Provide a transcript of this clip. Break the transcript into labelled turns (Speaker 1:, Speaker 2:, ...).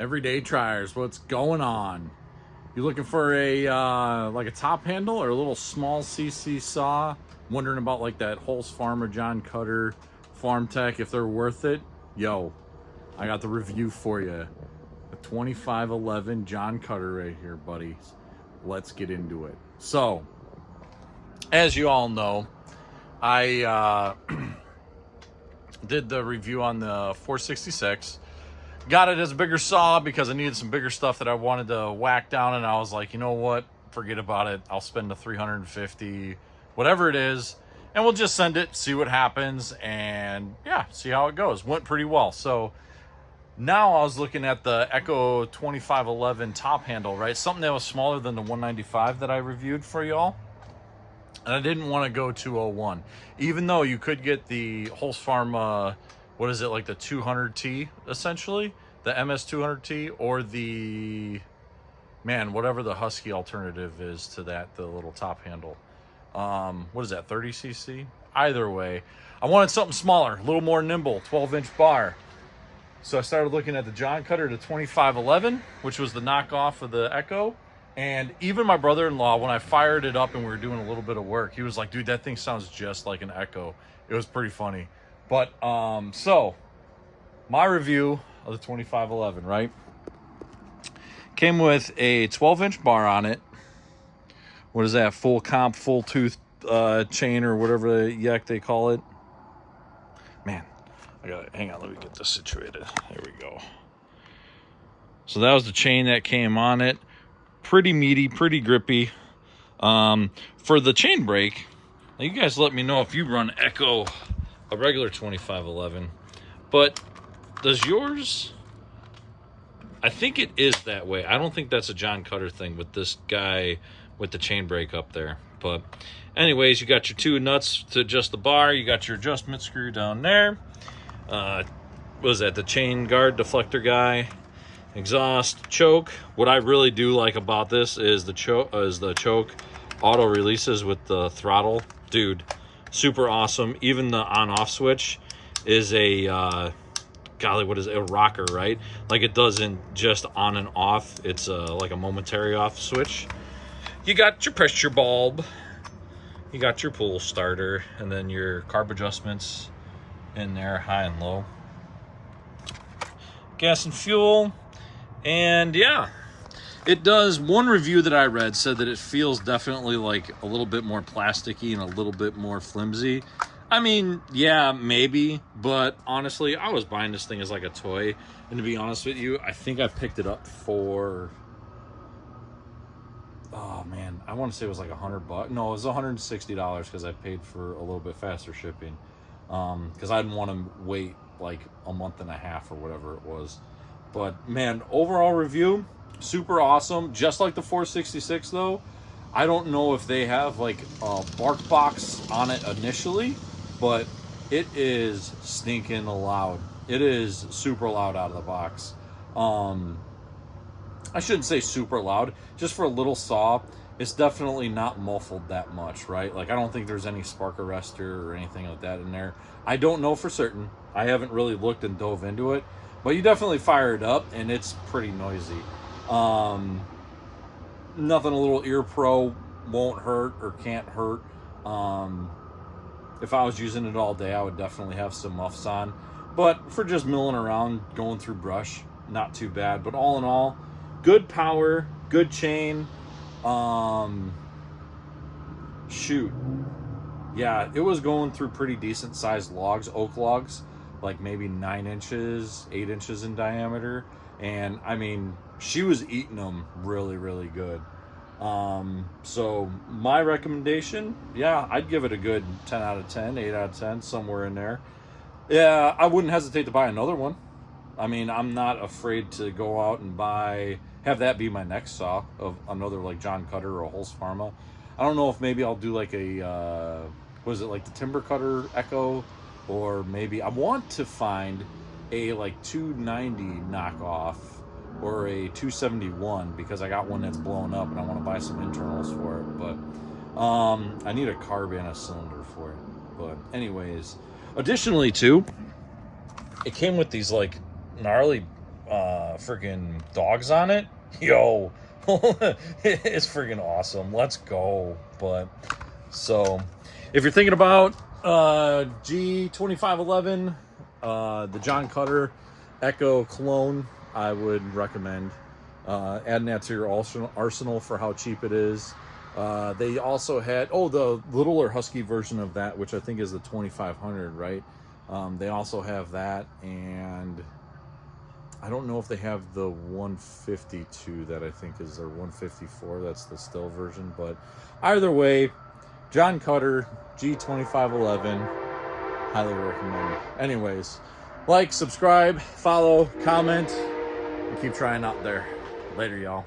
Speaker 1: Everyday triers, what's going on? You looking for a like a top handle or a little small CC saw? Wondering about like that Holz Farmer JonCutter Farm Tech, if they're worth it? Yo, I got the review for you. The 2511 JonCutter right here, buddy. Let's get into it. So, as you all know, I did the review on the 466. Got it as a bigger saw because I needed some bigger stuff that I wanted to whack down, and I was like, you know what, forget about it. I'll spend the $350, whatever it is, and we'll just send it, see what happens, and yeah, see how it goes. Went pretty well. So now I was looking at the Echo 2511 top handle, right? Something that was smaller than the 195 that I reviewed for y'all. And I didn't want to go 201, even though you could get the Holz Farm, what is it, like the 200T, essentially? The MS200T, or the, man, whatever the Husky alternative is to that, the little top handle. What is that, 30cc? Either way, I wanted something smaller, a little more nimble, 12-inch bar. So I started looking at the JonCutter, the 2511, which was the knockoff of the Echo. And even my brother-in-law, when I fired it up and we were doing a little bit of work, he was like, dude, that thing sounds just like an Echo. It was pretty funny. But, so, my review of the 2511, right? Came with a 12-inch bar on it. What is that? Full comp, full tooth chain, or whatever the yuck they call it. Man, I got it. Hang on, let me get this situated. There we go. So that was the chain that came on it. Pretty meaty, pretty grippy. For the chain brake, now you guys let me know if you run Echo, a regular 2511, but does yours? I think it is that way. I don't think that's a JonCutter thing with this guy with the chain brake up there. But anyways, you got your two nuts to adjust the bar. You got your adjustment screw down there. What is that? The chain guard deflector guy. Exhaust, choke. What I really do like about this is the choke auto releases with the throttle. Dude, super awesome. Even the on-off switch is a golly, what is it? A rocker, right? Like, it doesn't just on and off. It's like a momentary off switch. You got your pressure bulb. You got your pull starter, and then your carb adjustments in there, high and low. Gas and fuel. And yeah, it does. One review that I read said that it feels definitely like a little bit more plasticky and a little bit more flimsy. I mean, yeah, maybe, but honestly, I was buying this thing as like a toy. And to be honest with you, I think I picked it up for, oh man, I want to say it was like $100. No, it was $160 because I paid for a little bit faster shipping. Because I didn't want to wait like a month and a half or whatever it was. But man, overall review, super awesome. Just like the 466 though, I don't know if they have like a bark box on it initially, but it is stinking loud. It is super loud out of the box. I shouldn't say super loud, just for a little saw, it's definitely not muffled that much, right? Like, I don't think there's any spark arrestor or anything like that in there. I don't know for certain. I haven't really looked and dove into it. But you definitely fire it up, and it's pretty noisy. Nothing a little ear pro won't hurt or can't hurt. If I was using it all day, I would definitely have some muffs on. But for just milling around, going through brush, not too bad. But all in all, good power, good chain. Shoot. Yeah, it was going through pretty decent sized logs, oak logs. Like maybe 9 inches, 8 inches in diameter. And I mean, she was eating them really, really good. So my recommendation, yeah, I'd give it a good 10 out of 10, 8 out of 10, somewhere in there. Yeah, I wouldn't hesitate to buy another one. I mean, I'm not afraid to go out and have that be my next saw of another like JonCutter or a Holz Farma. I don't know if maybe I'll do like a, like the Timber Cutter Echo. Or maybe I want to find a like 290 knockoff or a 271 because I got one that's blown up and I want to buy some internals for it. But I need a carb and a cylinder for it. But anyways, additionally too, it came with these like gnarly freaking dogs on it. Yo, it's freaking awesome. Let's go. But so if you're thinking about G2511, the JonCutter Echo clone, I would recommend adding that to your arsenal for how cheap it is. They also had the littler husky version of that, which I think is the 2500, right? They also have that, and I don't know if they have the 152 that I think is their 154. That's the still version, but either way, JonCutter G2511, highly recommend. Anyways, like, subscribe, follow, comment, and keep trying out there. Later, y'all.